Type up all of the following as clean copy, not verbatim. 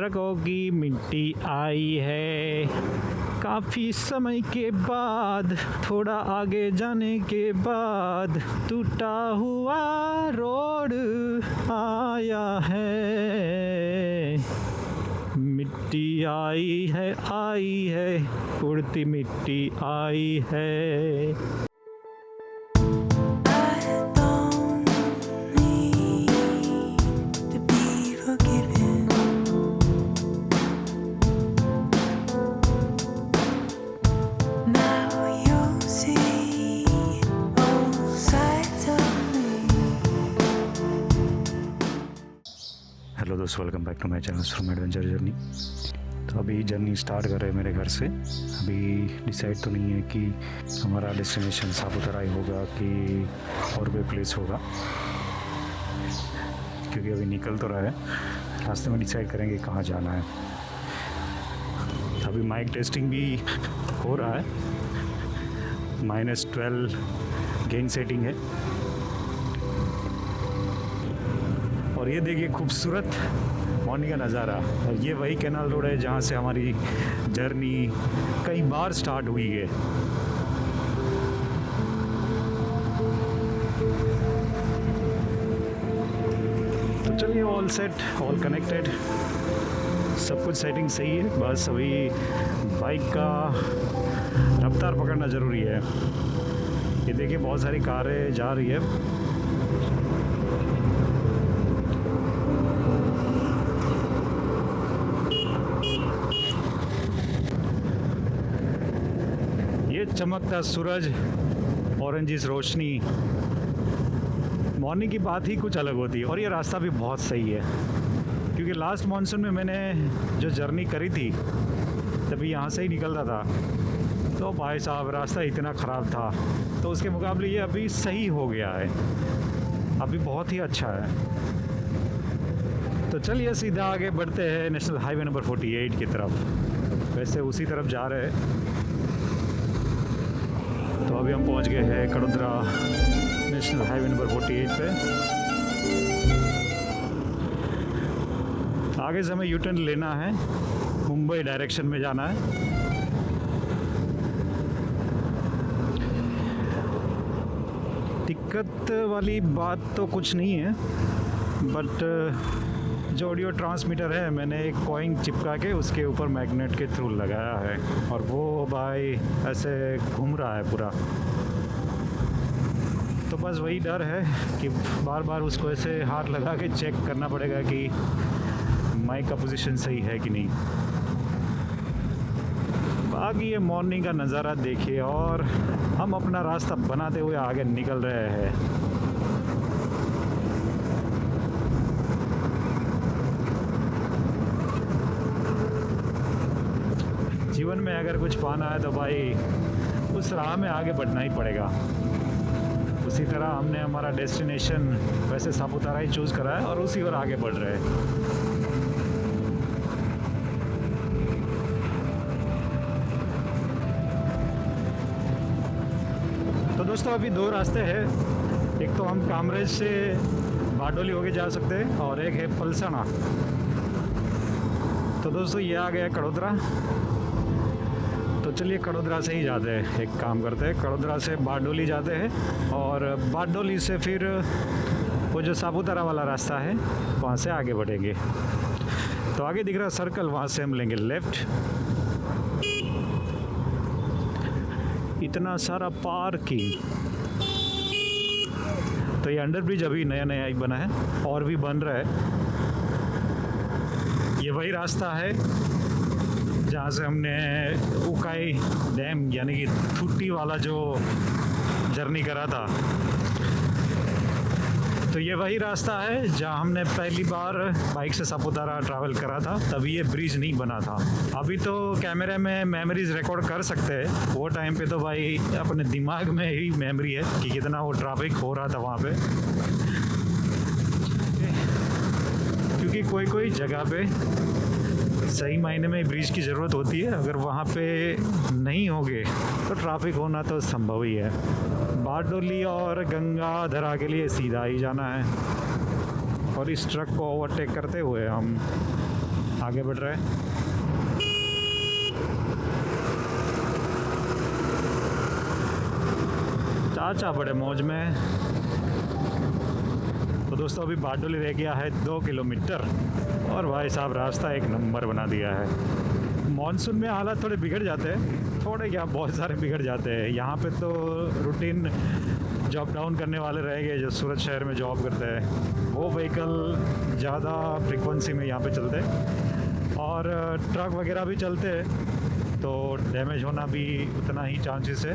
ट्रकों की मिट्टी आई है काफ़ी समय के बाद, थोड़ा आगे जाने के बाद टूटा हुआ रोड आया है। मिट्टी आई है, उड़ती मिट्टी आई है। हेलो दोस्तों, welcome back to my channel from adventure journey. तो अभी जर्नी स्टार्ट कर रहे हैं मेरे घर से। अभी डिसाइड तो नहीं है कि हमारा डेस्टिनेशन सापुतारा ही होगा कि और कोई प्लेस होगा, क्योंकि अभी निकल तो रहा है। रास्ते में डिसाइड करेंगे कहाँ जाना है। अभी माइक टेस्टिंग भी हो रहा है। -12 गेन सेटिंग है। और ये देखिए खूबसूरत मॉर्निंग का नज़ारा। और ये वही कैनाल रोड है जहाँ से हमारी जर्नी कई बार स्टार्ट हुई है। तो चलिए, ऑल सेट, ऑल कनेक्टेड, सब कुछ सेटिंग सही है। बस अभी बाइक का रफ्तार पकड़ना ज़रूरी है। ये देखिए बहुत सारी कारें जा रही है। चमकता सूरज, ऑरेंजिस रोशनी, मॉर्निंग की बात ही कुछ अलग होती है। और ये रास्ता भी बहुत सही है, क्योंकि लास्ट मानसून में मैंने जो जर्नी करी थी तभी यहाँ से ही निकलता था, तो भाई साहब रास्ता इतना ख़राब था। तो उसके मुकाबले ये अभी सही हो गया है, अभी बहुत ही अच्छा है। तो चलिए सीधा आगे बढ़ते हैं नेशनल हाईवे नंबर 48 की तरफ। वैसे उसी तरफ जा रहे हैं। तो अभी हम पहुंच गए हैं कड़ोद्रा नेशनल हाईवे नंबर 48 पे। आगे से हमें यू टर्न लेना है, मुंबई डायरेक्शन में जाना है। दिक्कत वाली बात तो कुछ नहीं है, बट जो ऑडियो ट्रांसमीटर है मैंने एक कॉइन चिपका के उसके ऊपर मैग्नेट के थ्रू लगाया है, और वो भाई ऐसे घूम रहा है पूरा। तो बस वही डर है कि बार बार उसको ऐसे हाथ लगा के चेक करना पड़ेगा कि माइक का पोजीशन सही है कि नहीं। बाकी ये मॉर्निंग का नज़ारा देखिए, और हम अपना रास्ता बनाते हुए आगे निकल रहे हैं। जीवन में अगर कुछ पाना है तो भाई उस राह में आगे बढ़ना ही पड़ेगा। उसी तरह हमने हमारा डेस्टिनेशन वैसे सापुतारा ही चूज़ करा है, और उसी ओर आगे बढ़ रहे हैं। तो दोस्तों अभी दो रास्ते हैं। एक तो हम कामरेज से बारडोली होके जा सकते हैं, और एक है पलसाना। तो दोस्तों ये आ गया कड़ोद्रा। तो चलिए कड़ोद्रा से ही जाते हैं। एक काम करते हैं, कड़ोद्रा से बारडोली जाते हैं, और बारडोली से फिर वो जो सापुतारा वाला रास्ता है वहाँ से आगे बढ़ेंगे। तो आगे दिख रहा सर्कल, वहाँ से हम लेंगे लेफ़्ट। इतना सारा पार्किंग। तो ये अंडरब्रिज अभी नया नया ही बना है, और भी बन रहा है। ये वही रास्ता है जहाँ से हमने उकाई डैम यानी कि थुट्टी वाला जो जर्नी करा था। तो ये वही रास्ता है जहाँ हमने पहली बार बाइक से सापुतारा ट्रैवल करा था। तभी ये ब्रिज नहीं बना था। अभी तो कैमरे में मेमोरीज रिकॉर्ड कर सकते हैं, वो टाइम पे तो भाई अपने दिमाग में ही मेमोरी है कि कितना वो ट्रैफिक हो रहा था वहाँ पे। क्योंकि कोई कोई जगह पे सही मायने में ब्रिज की ज़रूरत होती है, अगर वहाँ पे नहीं होगे तो ट्रैफिक होना तो संभव ही है। बारडोली और गंगाधरा के लिए सीधा ही जाना है, और इस ट्रक को ओवरटेक करते हुए हम आगे बढ़ रहे हैं। चाचा बड़े मौज में। तो दोस्तों अभी बारडोली रह गया है 2 किलोमीटर और भाई साहब रास्ता एक नंबर बना दिया है। मॉनसून में हालात थोड़े बिगड़ जाते हैं, थोड़े क्या बहुत सारे बिगड़ जाते हैं। यहाँ पे तो रूटीन जॉब डाउन करने वाले रह गए जो सूरत शहर में जॉब करते हैं, वो व्हीकल ज़्यादा फ्रिक्वेंसी में यहाँ पे चलते हैं और ट्रक वगैरह भी चलते हैं, तो डैमेज होना भी उतना ही चांसेस है,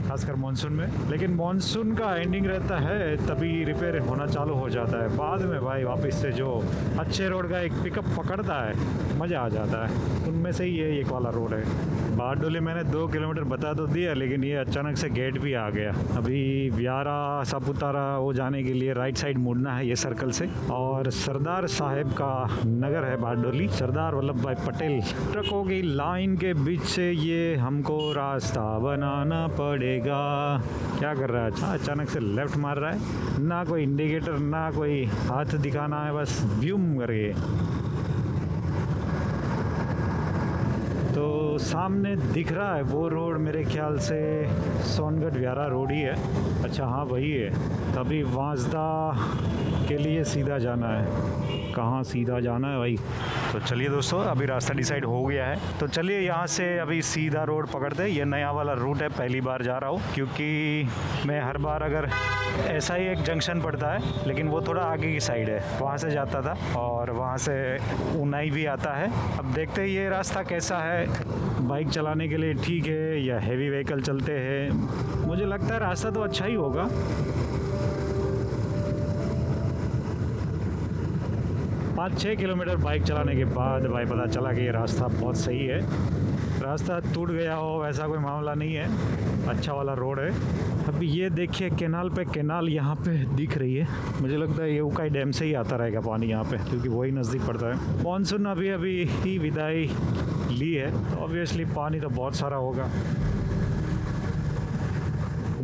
खासकर मानसून में। लेकिन मानसून का एंडिंग रहता है तभी रिपेयर होना चालू हो जाता है। बाद में भाई वापस से जो अच्छे रोड का एक पिकअप पकड़ता है, मज़ा आ जाता है। उनमें से ही ये एक वाला रोड है। बारडोली मैंने 2 किलोमीटर बता तो दिया, लेकिन ये अचानक से गेट भी आ गया। अभी व्यारा सापुतारा वो जाने के लिए राइट साइड मुड़ना है ये सर्कल से। और सरदार साहब का नगर है बारडोली, सरदार वल्लभ भाई पटेल। ट्रकों की लाइन के बीच से ये हमको रास्ता बनाना पड़ेगा। क्या कर रहा है? अच्छा, अचानक से लेफ्ट मार रहा है, ना कोई इंडिकेटर ना कोई हाथ दिखाना है, बस व्यूम करके। तो सामने दिख रहा है वो रोड, मेरे ख्याल से सोनगढ़ व्यारा रोड ही है। अच्छा हाँ वही है। तभी वांसदा के लिए सीधा जाना है। कहाँ सीधा जाना है भाई? तो चलिए दोस्तों अभी रास्ता डिसाइड हो गया है, तो चलिए यहाँ से अभी सीधा रोड पकड़ते हैं। ये नया वाला रूट है, पहली बार जा रहा हूँ, क्योंकि मैं हर बार अगर ऐसा ही एक जंक्शन पड़ता है, लेकिन वो थोड़ा आगे की साइड है, वहाँ से जाता था और वहाँ से ऊनाई भी आता है। अब देखते हैं ये रास्ता कैसा है, बाइक चलाने के लिए ठीक है या हैवी व्हीकल चलते हैं। मुझे लगता है रास्ता तो अच्छा ही होगा। 5-6 किलोमीटर बाइक चलाने के बाद भाई पता चला कि ये रास्ता बहुत सही है। रास्ता टूट गया हो वैसा कोई मामला नहीं है, अच्छा वाला रोड है। अभी ये देखिए कैनाल पे कैनाल यहाँ पे दिख रही है। मुझे लगता है ये उकाई डैम से ही आता रहेगा पानी यहाँ पे, क्योंकि वही नज़दीक पड़ता है। मानसून अभी अभी ही विदाई ली है, तो ऑब्वियसली पानी तो बहुत सारा होगा।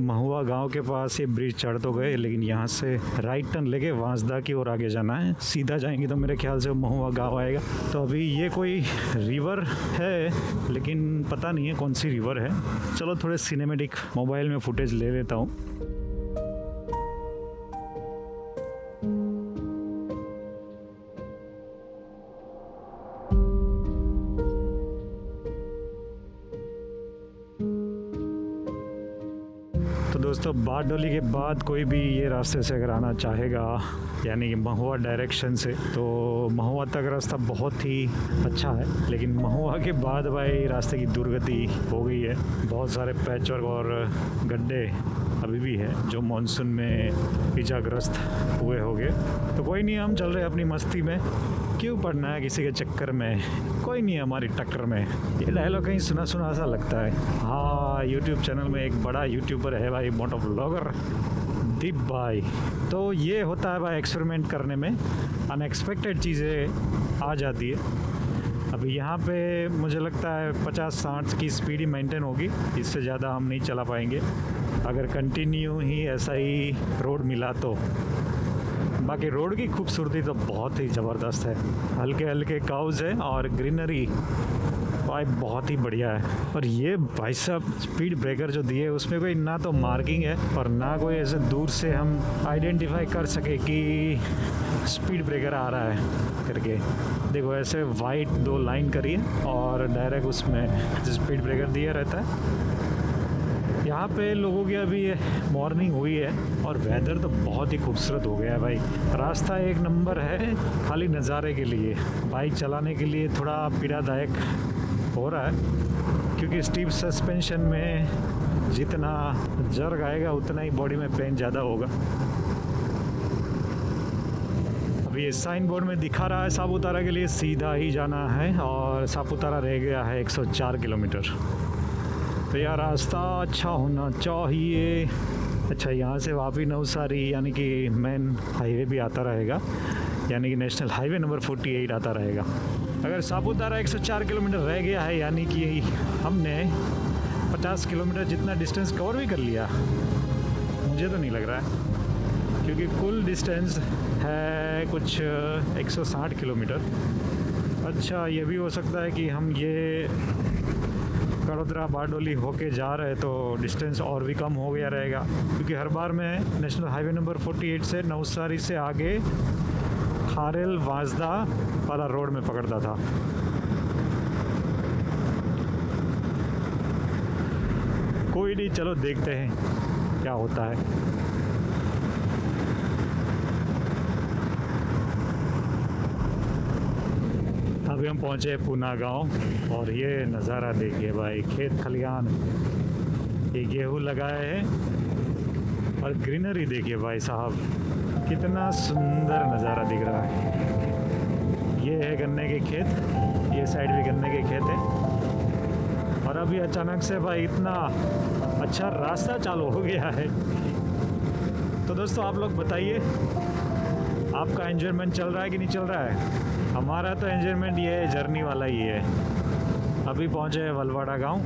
महुआ गांव के पास ये ब्रिज चढ़ तो गए, लेकिन यहाँ से राइट टर्न लेके वांसदा की ओर आगे जाना है। सीधा जाएंगे तो मेरे ख्याल से महुआ गांव आएगा। तो अभी ये कोई रिवर है, लेकिन पता नहीं है कौन सी रिवर है। चलो थोड़े सिनेमेटिक मोबाइल में फुटेज ले लेता हूँ। तो दोस्तों बारडोली के बाद कोई भी ये रास्ते से अगर आना चाहेगा, यानी कि महुआ डायरेक्शन से, तो महुआ तक रास्ता बहुत ही अच्छा है। लेकिन महुआ के बाद भाई रास्ते की दुर्गति हो गई है। बहुत सारे पैचवर्क और गड्ढे अभी भी है जो मानसून में इजाग्रस्त हुए होंगे। तो कोई नहीं, हम चल रहे हैं अपनी मस्ती में, क्यों पड़ना है किसी के चक्कर में, कोई नहीं है हमारी टक्कर में। ये डायलॉग कहीं सुना सुना सा लगता है। हाँ, यूट्यूब चैनल में एक बड़ा यूट्यूबर है भाई, मोटो ब्लॉगर दीप भाई। तो ये होता है भाई एक्सपेरिमेंट करने में, अनएक्सपेक्टेड चीज़ें आ जाती है। अभी यहाँ पे मुझे लगता है 50-60 की स्पीड ही मेंटेन होगी, इससे ज़्यादा हम नहीं चला पाएंगे अगर कंटिन्यू ही ऐसा ही रोड मिला तो। बाकी रोड की खूबसूरती तो बहुत ही ज़बरदस्त है, हल्के हल्के काउज है और ग्रीनरी भाई बहुत ही बढ़िया है। और ये भाई साहब स्पीड ब्रेकर जो दिए उसमें कोई ना तो मार्किंग है और ना कोई ऐसे दूर से हम आइडेंटिफाई कर सके कि स्पीड ब्रेकर आ रहा है करके। देखो ऐसे वाइट 2 लाइन करी है और डायरेक्ट उसमें जो स्पीड ब्रेकर दिया रहता है। यहाँ पे लोगों की अभी मॉर्निंग हुई है और वेदर तो बहुत ही खूबसूरत हो गया है भाई। रास्ता एक नंबर है, खाली नज़ारे के लिए। बाइक चलाने के लिए थोड़ा पीड़ादायक हो रहा है, क्योंकि स्टीप सस्पेंशन में जितना जर्क आएगा उतना ही बॉडी में पेन ज़्यादा होगा। अभी ये साइन बोर्ड में दिखा रहा है सापुतारा के लिए सीधा ही जाना है और सापुतारा रह गया है 104 किलोमीटर। तो यार रास्ता अच्छा होना चाहिए। अच्छा, यहाँ से वापी नवसारी यानी कि मेन हाईवे भी आता रहेगा, यानी कि नेशनल हाईवे नंबर 48 आता रहेगा। अगर सापुतारा 104 किलोमीटर रह गया है, यानी कि हमने 50 किलोमीटर जितना डिस्टेंस कवर भी कर लिया। मुझे तो नहीं लग रहा है, क्योंकि कुल डिस्टेंस है कुछ 160 किलोमीटर। अच्छा, ये भी हो सकता है कि हम ये कड़ोदरा बारडोली होके जा रहे हैं तो डिस्टेंस और भी कम हो गया रहेगा, क्योंकि हर बार मैं नेशनल हाईवे नंबर 48 से नवसारी से आगे खारेल वाजदा वाला रोड में पकड़ता था। कोई नहीं, चलो देखते हैं क्या होता है। अभी हम पहुंचे पूना गांव और ये नज़ारा देखिए भाई, खेत खलियान, ये गेहूँ लगाए हैं और ग्रीनरी देखिए भाई साहब, कितना सुंदर नज़ारा दिख रहा है। ये है गन्ने के खेत, ये साइड भी गन्ने के खेत है। और अभी अचानक से भाई इतना अच्छा रास्ता चालू हो गया है। तो दोस्तों आप लोग बताइए, आपका एंजॉयमेंट चल रहा है कि नहीं चल रहा है? हमारा तो एंजॉयमेंट ये है, जर्नी वाला ही है। अभी पहुँचे हैं वलवाड़ा गांव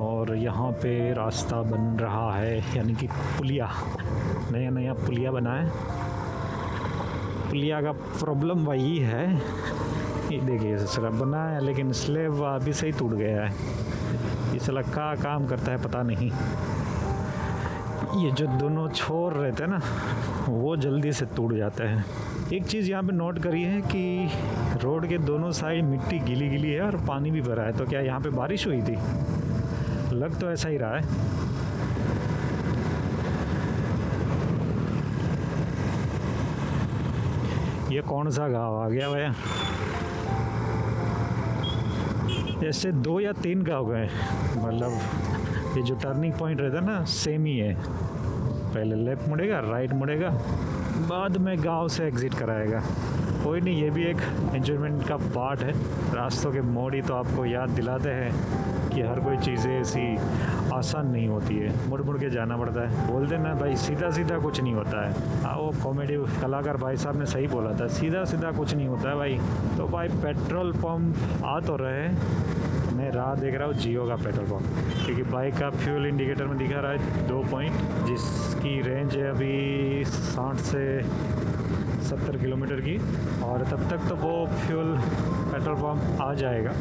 और यहाँ पे रास्ता बन रहा है, यानी कि पुलिया, नया नया पुलिया बना है। पुलिया का प्रॉब्लम वही है, ये देखिए सड़क बना है लेकिन स्लेब अभी से ही टूट गया है। ये सड़क का काम करता है पता नहीं। ये जो दोनों छोर रहते हैं ना, वो जल्दी से टूट जाते हैं। एक चीज़ यहाँ पे नोट करी है कि रोड के दोनों साइड मिट्टी गीली गीली है और पानी भी भरा है। तो क्या यहाँ पे बारिश हुई थी? लग तो ऐसा ही रहा है। ये कौन सा गांव आ गया भैया? जैसे 2 या 3 गांव गए, मतलब ये जो टर्निंग पॉइंट रहता है ना, सेम ही है। पहले लेफ्ट मुड़ेगा, राइट मुड़ेगा, बाद में गांव से एग्ज़िट कराएगा। कोई नहीं, ये भी एक एंजॉयमेंट का पार्ट है। रास्तों के मोड़ ही तो आपको याद दिलाते हैं कि हर कोई चीज़ें ऐसी आसान नहीं होती है, मुड़ मुड़ के जाना पड़ता है। बोलते ना भाई, सीधा सीधा कुछ नहीं होता है। हाँ, वो कॉमेडी कलाकार भाई साहब ने सही बोला था, सीधा सीधा कुछ नहीं होता है भाई। तो भाई पेट्रोल पंप आ तो रहे, मैं राह देख रहा हूँ जियो का पेट्रोल पंप, क्योंकि बाइक का फ्यूल इंडिकेटर में दिखा रहा है 2 पॉइंट, जिसकी रेंज है अभी 60 से 70 किलोमीटर की। और तब तक तो वो फ्यूल पेट्रोल पंप आ जाएगा,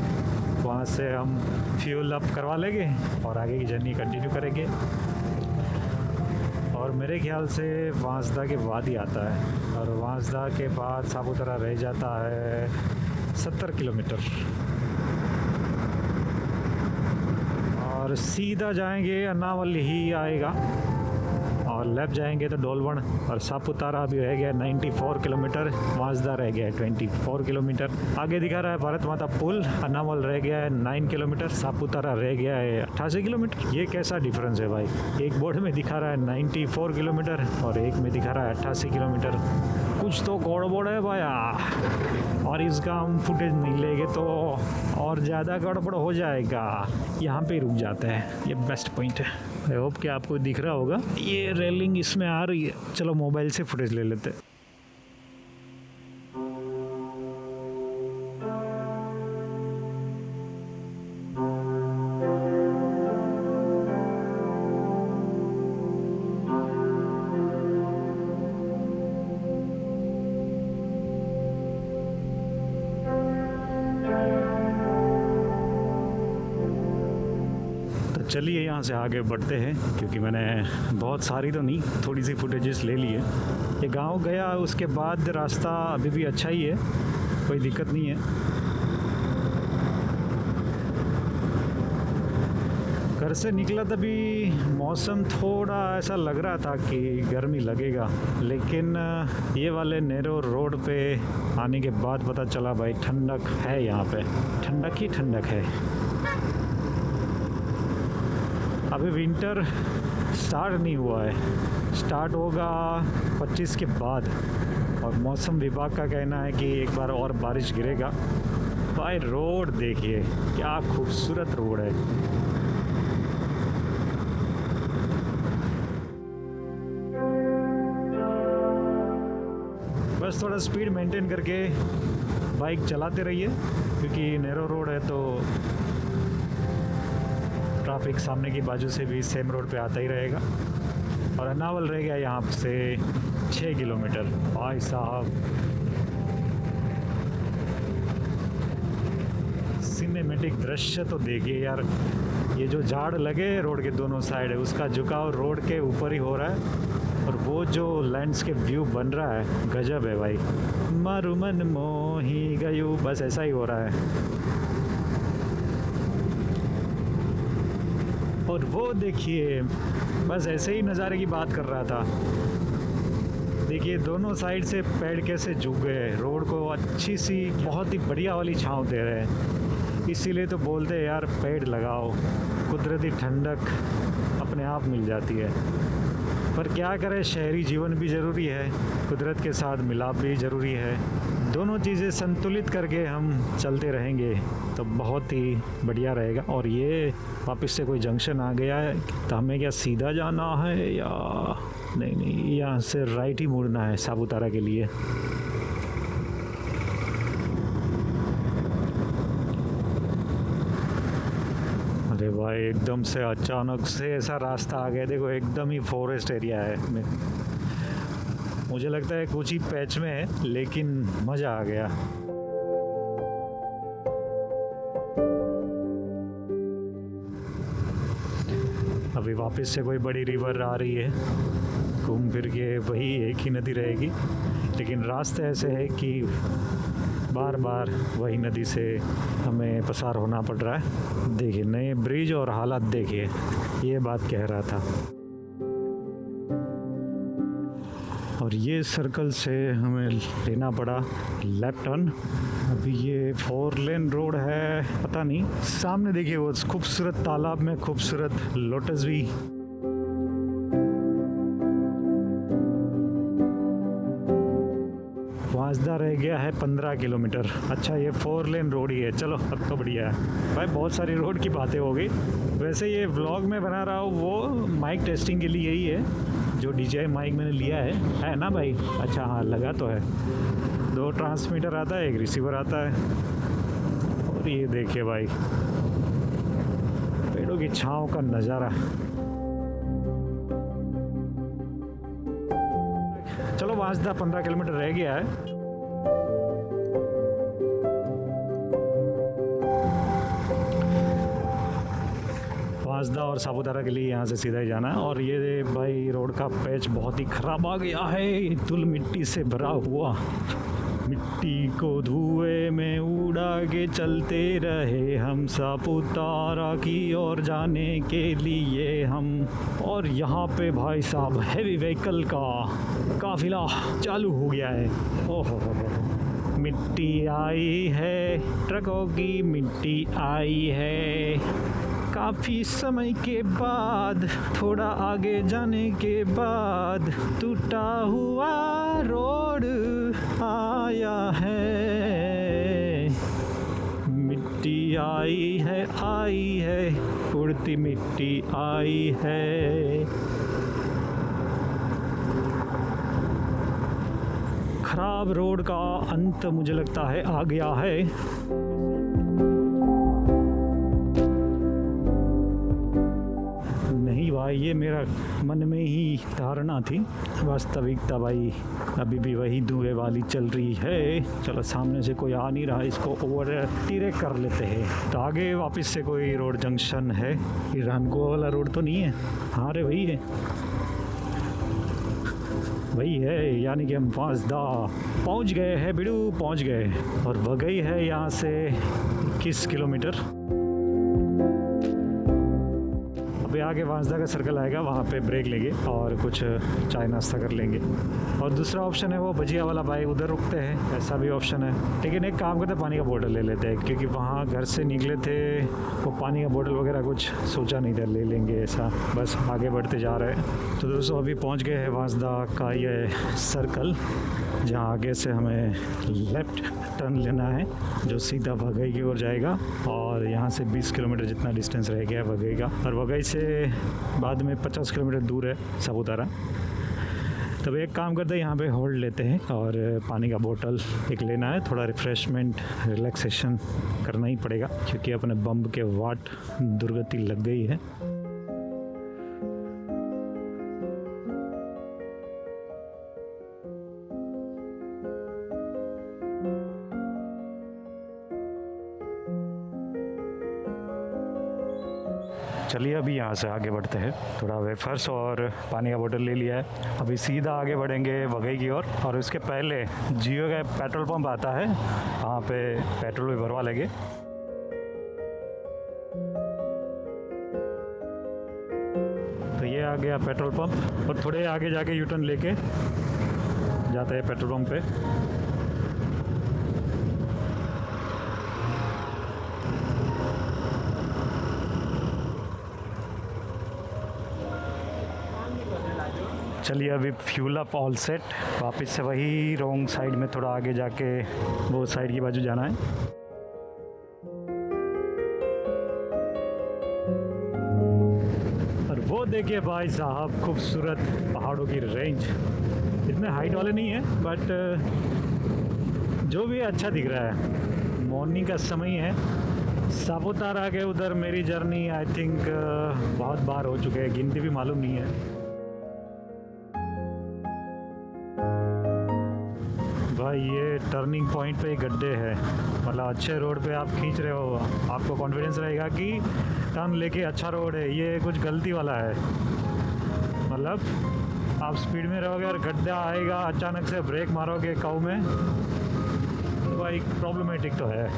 वहाँ से हम फ्यूल अप करवा लेंगे और आगे की जर्नी कंटिन्यू करेंगे। और मेरे ख्याल से वांसदा के बाद ही आता है, और वांसदा के बाद सापुतारा रह जाता है 70 किलोमीटर। और सीधा जाएंगे अन्नावल ही आएगा, और लेफ्ट जाएंगे तो डोलवण। और सापुतारा अभी रह गया 94 किलोमीटर, वांसदा रह गया है 24 किलोमीटर। आगे दिखा रहा है भारत माता पुल। अन्नावल रह गया है 9 किलोमीटर, सापुतारा रह गया है 88 किलोमीटर। ये कैसा डिफरेंस है भाई? एक बोर्ड में दिखा रहा है 94 किलोमीटर और एक में दिखा रहा है 88 किलोमीटर। कुछ तो गड़बड़ है भाया, और इसका हम फुटेज नहीं लेंगे तो और ज़्यादा गड़बड़ हो जाएगा। यहाँ पे रुक जाते हैं, ये बेस्ट पॉइंट है। आई होप कि आपको दिख रहा होगा, ये रेलिंग इसमें आ रही है। चलो मोबाइल से फुटेज ले लेते हैं। चलिए यहाँ से आगे बढ़ते हैं, क्योंकि मैंने बहुत सारी तो नहीं, थोड़ी सी फुटेजेस ले ली है। ये गांव गया, उसके बाद रास्ता अभी भी अच्छा ही है, कोई दिक्कत नहीं है। घर से निकला तभी मौसम थोड़ा ऐसा लग रहा था कि गर्मी लगेगा, लेकिन ये वाले नैरो रोड पे आने के बाद पता चला भाई ठंडक है, यहाँ पे ठंडक ही ठंडक है। अभी विंटर स्टार्ट नहीं हुआ है, स्टार्ट होगा 25 के बाद, और मौसम विभाग का कहना है कि एक बार और बारिश गिरेगा। भाई रोड देखिए, क्या खूबसूरत रोड है। बस थोड़ा स्पीड मेंटेन करके बाइक चलाते रहिए, क्योंकि नैरो रोड है तो ट्रैफिक सामने की बाजू से भी सेम रोड पे आता ही रहेगा। और अन्नावल रह गया यहाँ से 6 किलोमीटर। भाई साहब सिनेमेटिक दृश्य तो देखिए यार, ये जो झाड़ लगे रोड के दोनों साइड है उसका झुकाव रोड के ऊपर ही हो रहा है, और वो जो लैंडस्केप व्यू बन रहा है गजब है भाई। मारू मन मोही गयू, बस ऐसा ही हो रहा है। और वो देखिए, बस ऐसे ही नज़ारे की बात कर रहा था। देखिए दोनों साइड से पेड़ कैसे झुक गए, रोड को अच्छी सी बहुत ही बढ़िया वाली छांव दे रहे हैं। इसीलिए तो बोलते हैं यार पेड़ लगाओ, कुदरती ठंडक अपने आप मिल जाती है। पर क्या करें, शहरी जीवन भी ज़रूरी है, कुदरत के साथ मिलाप भी ज़रूरी है। दोनों चीज़ें संतुलित करके हम चलते रहेंगे तो बहुत ही बढ़िया रहेगा। और ये वापस से कोई जंक्शन आ गया है, तो हमें क्या सीधा जाना है या नहीं, यहाँ से राइट ही मुड़ना है सापुतारा के लिए। अरे भाई एकदम से अचानक से ऐसा रास्ता आ गया, देखो एकदम ही फॉरेस्ट एरिया है। मुझे लगता है कुछ ही पैच में है, लेकिन मज़ा आ गया। अभी वापस से कोई बड़ी रिवर आ रही है, घूम फिर के वही एक ही नदी रहेगी, लेकिन रास्ते ऐसे है कि बार बार वही नदी से हमें पसार होना पड़ रहा है। देखिए नए ब्रिज और हालात देखिए, ये बात कह रहा था। और ये सर्कल से हमें लेना पड़ा लेफ्ट टर्न। अभी ये 4 लेन रोड है, पता नहीं। सामने देखिए वो खूबसूरत तालाब में खूबसूरत लोटस भी। वांसदा रह गया है 15 किलोमीटर। अच्छा ये 4 लेन रोड ही है, चलो अब तो बढ़िया है भाई। बहुत सारी रोड की बातें हो गई। वैसे ये व्लॉग में बना रहा हूँ वो माइक टेस्टिंग के लिए ही है, जो DJI माइक मैंने लिया है ना भाई। अच्छा हाँ लगा तो है, 2 ट्रांसमीटर आता है, 1 रिसीवर आता है। और ये देखिए भाई पेड़ों की छाँव का नज़ारा। चलो वांसदा 15 किलोमीटर रह गया है। वांसदा और सापुतारा के लिए यहाँ से सीधा ही जाना है। और ये भाई रोड का पैच बहुत ही ख़राब आ गया है, धूल मिट्टी से भरा हुआ। मिट्टी को धुएं में उड़ा के चलते रहे हम सापुतारा की ओर जाने के लिए हम। और यहाँ पे भाई साहब हैवी व्हीकल का काफिला चालू हो गया है। ओहो मिट्टी आई है, ट्रकों की मिट्टी आई है। काफ़ी समय के बाद, थोड़ा आगे जाने के बाद टूटा हुआ रोड आया है। मिट्टी आई है, उड़ती मिट्टी आई है। खराब रोड का अंत मुझे लगता है आ गया है। नहीं भाई ये मेरा मन में ही धारणा थी, वास्तविकता भाई अभी भी वही धुएं वाली चल रही है। चलो सामने से कोई आ नहीं रहा, इसको ओवरटेक कर लेते हैं। तो आगे वापस से कोई रोड जंक्शन है, ईरानको वाला रोड तो नहीं है? हाँ रे वही है, वही है। यानी कि हम वांसदा पहुंच गए हैं, बिडू पहुंच गए। और वघई है यहाँ से 21 किलोमीटर। अभी आगे वांसदा का सर्कल आएगा, वहाँ पे ब्रेक लेंगे और कुछ चाय नाश्ता कर लेंगे। और दूसरा ऑप्शन है वो भजिया वाला भाई, उधर रुकते हैं, ऐसा भी ऑप्शन है। लेकिन एक काम करते हैं, पानी का बोतल ले लेते हैं, क्योंकि वहाँ घर से निकले थे वो पानी का बोतल वगैरह कुछ सोचा नहीं था ले लेंगे, ऐसा बस आगे बढ़ते जा रहे हैं। तो दोस्तों अभी पहुँच गए हैं वांसदा का ये सर्कल, जहाँ आगे से हमें लेफ़्ट टर्न लेना है जो सीधा वघई की ओर जाएगा। और यहाँ से 20 किलोमीटर जितना डिस्टेंस रह गया है वघई का। और वघई से बाद में 50 किलोमीटर दूर है सापुतारा। तब एक काम करते हैं, यहाँ पे होल्ड लेते हैं और पानी का बोतल एक लेना है। थोड़ा रिफ़्रेशमेंट रिलैक्सेशन करना ही पड़ेगा, क्योंकि अपने बम्ब के वाट दुर्गति लग गई है। चलिए अभी यहाँ से आगे बढ़ते हैं। थोड़ा वेफर्स और पानी का बोतल ले लिया है। अभी सीधा आगे बढ़ेंगे वघई की ओर और उसके पहले जियो का पेट्रोल पंप आता है, वहाँ पे पेट्रोल भी भरवा लेंगे। तो ये आ गया पेट्रोल पंप और थोड़े आगे जाके यू टर्न लेके जाते हैं पेट्रोल पंप पे। चलिए अभी फ्यूल अप ऑल सेट। वापस से वही रॉन्ग साइड में थोड़ा आगे जाके वो साइड की बाजू जाना है। और वो देखिए भाई साहब, खूबसूरत पहाड़ों की रेंज। इतने हाइट वाले नहीं है बट जो भी अच्छा दिख रहा है। मॉर्निंग का समय है। सापुतारा के उधर मेरी जर्नी आई थिंक बहुत बार हो चुके हैं, गिनती भी मालूम नहीं है। भाई ये टर्निंग पॉइंट पे गड्ढे है, मतलब अच्छे रोड पे आप खींच रहे हो, आपको कॉन्फिडेंस रहेगा कि टर्न लेके अच्छा रोड है। ये कुछ गलती वाला है, मतलब आप स्पीड में रहोगे और गड्ढा आएगा, अचानक से ब्रेक मारोगे काऊ में, तो भाई प्रॉब्लमेटिक तो है।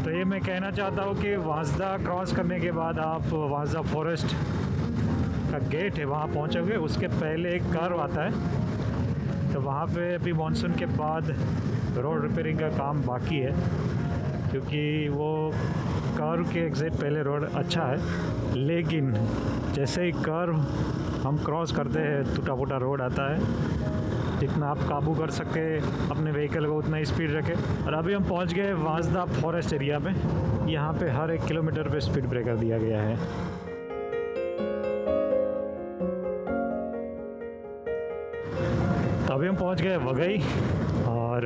तो ये मैं कहना चाहता हूँ कि वांसदा क्रॉस करने के बाद आप वांसदा फॉरेस्ट का गेट है वहाँ पहुँचोगे, उसके पहले एक कर्व आता है। तो वहाँ पे अभी मानसून के बाद रोड रिपेयरिंग का काम बाकी है, क्योंकि वो कर्व के एग्जैक्ट पहले रोड अच्छा है, लेकिन जैसे ही कर्व हम क्रॉस करते हैं टूटा फूटा रोड आता है। जितना आप काबू कर सके अपने व्हीकल को उतना ही स्पीड रखें। और अभी हम पहुँच गए वांसदा फॉरेस्ट एरिया में। यहाँ पे हर 1 किलोमीटर पे स्पीड ब्रेकर दिया गया है। तो अभी हम पहुंच गए वघई और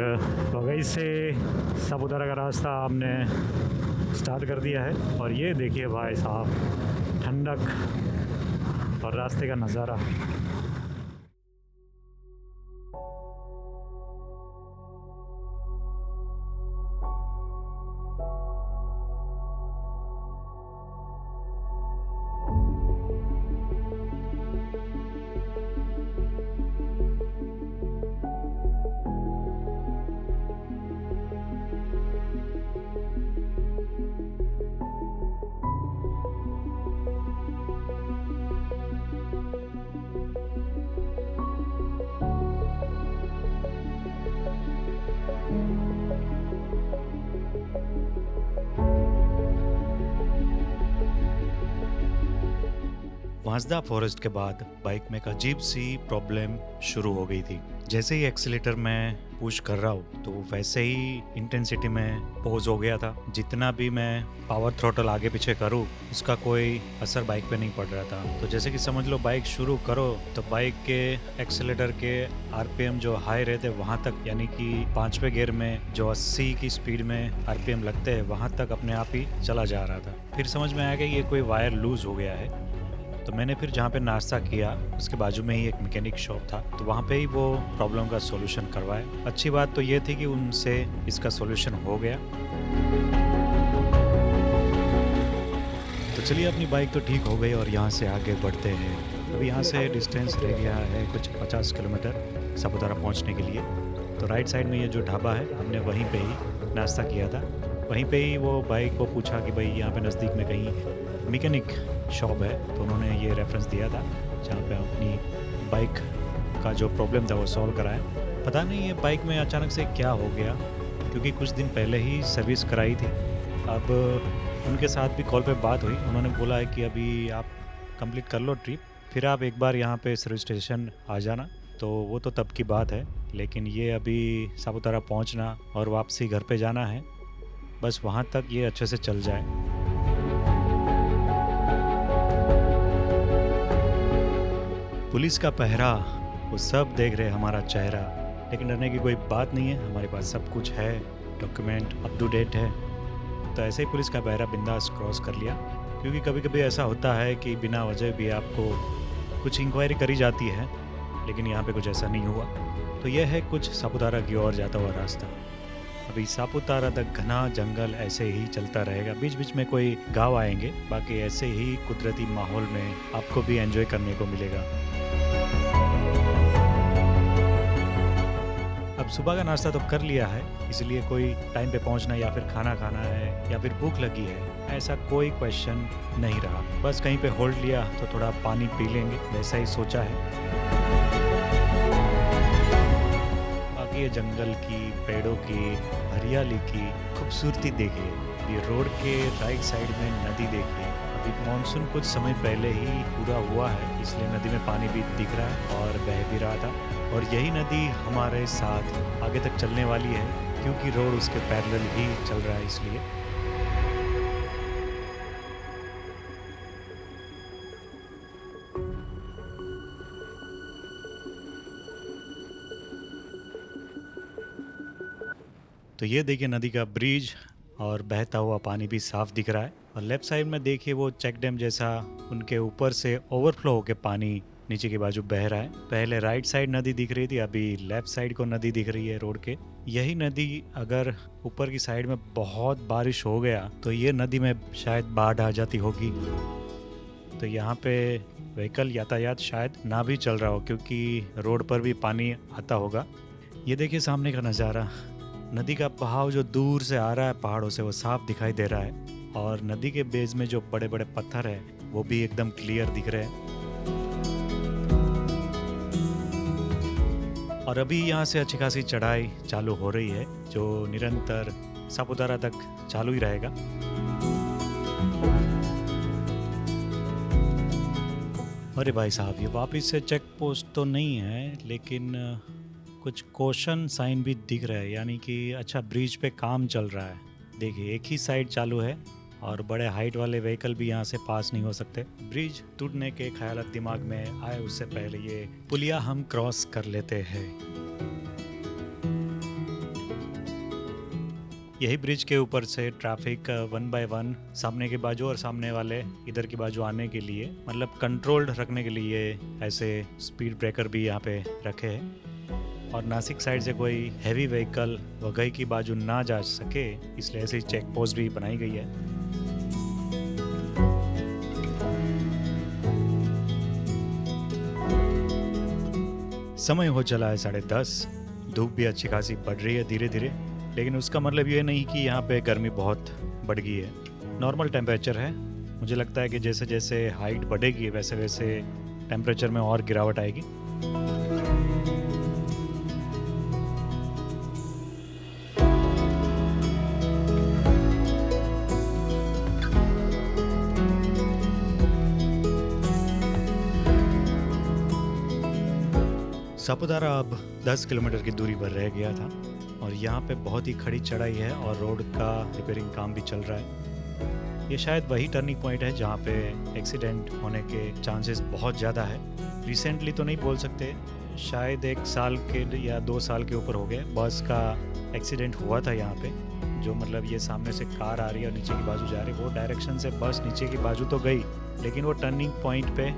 वघई से सापुतारा का रास्ता हमने स्टार्ट कर दिया है। और ये देखिए भाई साहब, ठंडक और रास्ते का नज़ारा। वांसदा फॉरेस्ट के बाद बाइक में एक अजीब सी प्रॉब्लम शुरू हो गई थी। जैसे ही एक्सीलेटर में पुश कर रहा हूँ तो वैसे ही इंटेंसिटी में पॉज हो गया था। जितना भी मैं पावर थ्रोटल आगे पीछे करूँ उसका कोई असर बाइक पे नहीं पड़ रहा था। तो जैसे कि समझ लो बाइक शुरू करो तो बाइक के एक्सीलेटर के आरपीएम जो हाई रहते वहाँ तक, यानी कि 5वें गियर में जो 80 की स्पीड में आरपीएम लगते हैं वहाँ तक अपने आप ही चला जा रहा था। फिर समझ में आया कि ये कोई वायर लूज हो गया है। तो मैंने फिर जहाँ पे नाश्ता किया उसके बाजू में ही एक मैकेनिक शॉप था, तो वहाँ पे ही वो प्रॉब्लम का सॉल्यूशन करवाया। अच्छी बात तो ये थी कि उनसे इसका सॉल्यूशन हो गया। तो चलिए अपनी बाइक तो ठीक हो गई और यहाँ से आगे बढ़ते हैं। अभी यहाँ से डिस्टेंस रह गया है कुछ 50 किलोमीटर सापुतारा पहुँचने के लिए। तो राइट साइड में ये जो ढाबा है हमने वहीं पे ही नाश्ता किया था। वहीं पे ही वो बाइक को पूछा कि भाई यहाँ पे नज़दीक में कहीं मैकेनिक शॉप है, तो उन्होंने ये रेफरेंस दिया था जहाँ पे अपनी बाइक का जो प्रॉब्लम था वो सॉल्व कराया। पता नहीं ये बाइक में अचानक से क्या हो गया, क्योंकि कुछ दिन पहले ही सर्विस कराई थी। अब उनके साथ भी कॉल पे बात हुई, उन्होंने बोला है कि अभी आप कंप्लीट कर लो ट्रिप, फिर आप एक बार यहाँ पे सर्विस स्टेशन आ जाना। तो वो तो तब की बात है, लेकिन ये अभी सापुतारा पहुँचना और वापसी घर पे जाना है, बस वहाँ तक ये अच्छे से चल जाए। पुलिस का पहरा, वो सब देख रहे हमारा चेहरा, लेकिन डरने की कोई बात नहीं है, हमारे पास सब कुछ है, डॉक्यूमेंट अप टू डेट है। तो ऐसे ही पुलिस का पहरा बिंदास क्रॉस कर लिया, क्योंकि कभी कभी ऐसा होता है कि बिना वजह भी आपको कुछ इंक्वायरी करी जाती है, लेकिन यहाँ पे कुछ ऐसा नहीं हुआ। तो यह है कुछ सापुतारा की ओर जाता हुआ रास्ता। अभी सापुतारा तक घना जंगल ऐसे ही चलता रहेगा, बीच बीच में कोई गांव आएंगे, बाकी ऐसे ही कुदरती माहौल में आपको भी एंजॉय करने को मिलेगा। अब सुबह का नाश्ता तो कर लिया है, इसलिए कोई टाइम पे पहुंचना या फिर खाना खाना है या फिर भूख लगी है, ऐसा कोई क्वेश्चन नहीं रहा। बस कहीं पे होल्ड लिया तो थोड़ा पानी पी लेंगे, वैसा ही सोचा है। बाकी ये जंगल की, पेड़ों की, हरियाली की खूबसूरती देखिए। ये रोड के राइट साइड में नदी देखिए। अभी मानसून कुछ समय पहले ही पूरा हुआ है, इसलिए नदी में पानी भी दिख रहा है और बह भी रहा था। और यही नदी हमारे साथ आगे तक चलने वाली है, क्योंकि रोड उसके पैरेलल ही चल रहा है इसलिए। तो ये देखिए नदी का ब्रिज और बहता हुआ पानी भी साफ दिख रहा है। और लेफ्ट साइड में देखिए वो चेक डैम जैसा उनके ऊपर से ओवरफ्लो होकर पानी नीचे की बाजू बह रहा है। पहले राइट साइड नदी दिख रही थी, अभी लेफ्ट साइड को नदी दिख रही है रोड के। यही नदी अगर ऊपर की साइड में बहुत बारिश हो गया तो ये नदी में शायद बाढ़ आ जाती होगी। तो यहाँ पे व्हीकल यातायात शायद ना भी चल रहा हो, क्योंकि रोड पर भी पानी आता होगा। ये देखिए सामने का नज़ारा, नदी का बहाव जो दूर से आ रहा है पहाड़ों से, वो साफ दिखाई दे रहा है। और नदी के बेस में जो बड़े बड़े पत्थर है वो भी एकदम क्लियर दिख रहे हैं। और अभी यहाँ से अच्छी खासी चढ़ाई चालू हो रही है, जो निरंतर सापुतारा तक चालू ही रहेगा। अरे भाई साहब, ये वापस से चेक पोस्ट तो नहीं है, लेकिन कुछ क्वेश्चन साइन भी दिख रहा है, यानी कि अच्छा ब्रिज पे काम चल रहा है। देखिए एक ही साइड चालू है और बड़े हाइट वाले व्हीकल भी यहाँ से पास नहीं हो सकते। ब्रिज टूटने के ख्यालात दिमाग में आए उससे पहले ये पुलिया हम क्रॉस कर लेते हैं। यही ब्रिज के ऊपर से ट्रैफिक 1 बाय 1 सामने के बाजू और सामने वाले इधर की बाजू आने के लिए, मतलब कंट्रोल्ड रखने के लिए ऐसे स्पीड ब्रेकर भी यहाँ पे रखे हैं। और नासिक साइड से कोई हैवी व्हीकल वघई की बाजू ना जा सके, इसलिए ऐसी चेक पोस्ट भी बनाई गई है। समय हो चला है 10:30, धूप भी अच्छी खासी बढ़ रही है धीरे धीरे, लेकिन उसका मतलब ये नहीं कि यहाँ पे गर्मी बहुत बढ़ गई है। नॉर्मल टेम्परेचर है। मुझे लगता है कि जैसे जैसे हाइट बढ़ेगी वैसे वैसे टेम्परेचर में और गिरावट आएगी। सापुतारा अब 10 किलोमीटर की दूरी पर रह गया था और यहाँ पे बहुत ही खड़ी चढ़ाई है और रोड का रिपेयरिंग काम भी चल रहा है। ये शायद वही टर्निंग पॉइंट है जहाँ पे एक्सीडेंट होने के चांसेस बहुत ज़्यादा है। रिसेंटली तो नहीं बोल सकते, शायद 1 साल के या 2 साल के ऊपर हो गए बस का एक्सीडेंट हुआ था यहाँ पे। जो मतलब ये सामने से कार आ रही है और नीचे की बाजू जा रही है, वो डायरेक्शन से बस नीचे की बाजू तो गई, लेकिन वो टर्निंग पॉइंट पे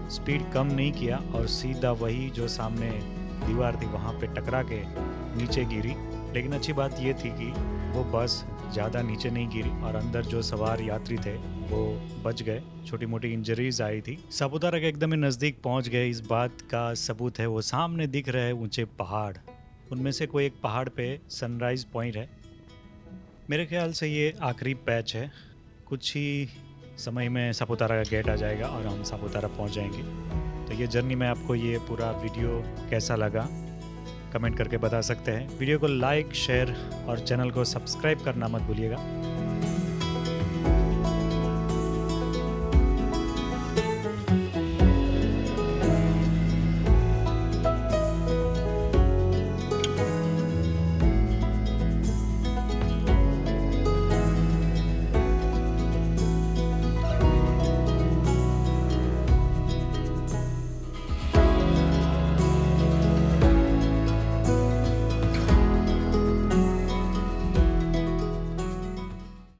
स्पीड कम नहीं किया और सीधा वही जो सामने दीवार थी वहाँ पे टकरा के नीचे गिरी। लेकिन अच्छी बात ये थी कि वो बस ज़्यादा नीचे नहीं गिरी और अंदर जो सवार यात्री थे वो बच गए। छोटी मोटी इंजरीज आई थी। सापुतारा के एकदम ही नज़दीक पहुँच गए, इस बात का सबूत है वो सामने दिख रहे ऊंचे पहाड़। उनमें से कोई एक पहाड़ पे सनराइज पॉइंट है। मेरे ख्याल से ये आखिरी पैच है, कुछ ही समय में सापुतारा का गेट आ जाएगा और हम सापुतारा पहुंच जाएंगे। तो ये जर्नी में आपको ये पूरा वीडियो कैसा लगा कमेंट करके बता सकते हैं। वीडियो को लाइक, शेयर और चैनल को सब्सक्राइब करना मत भूलिएगा।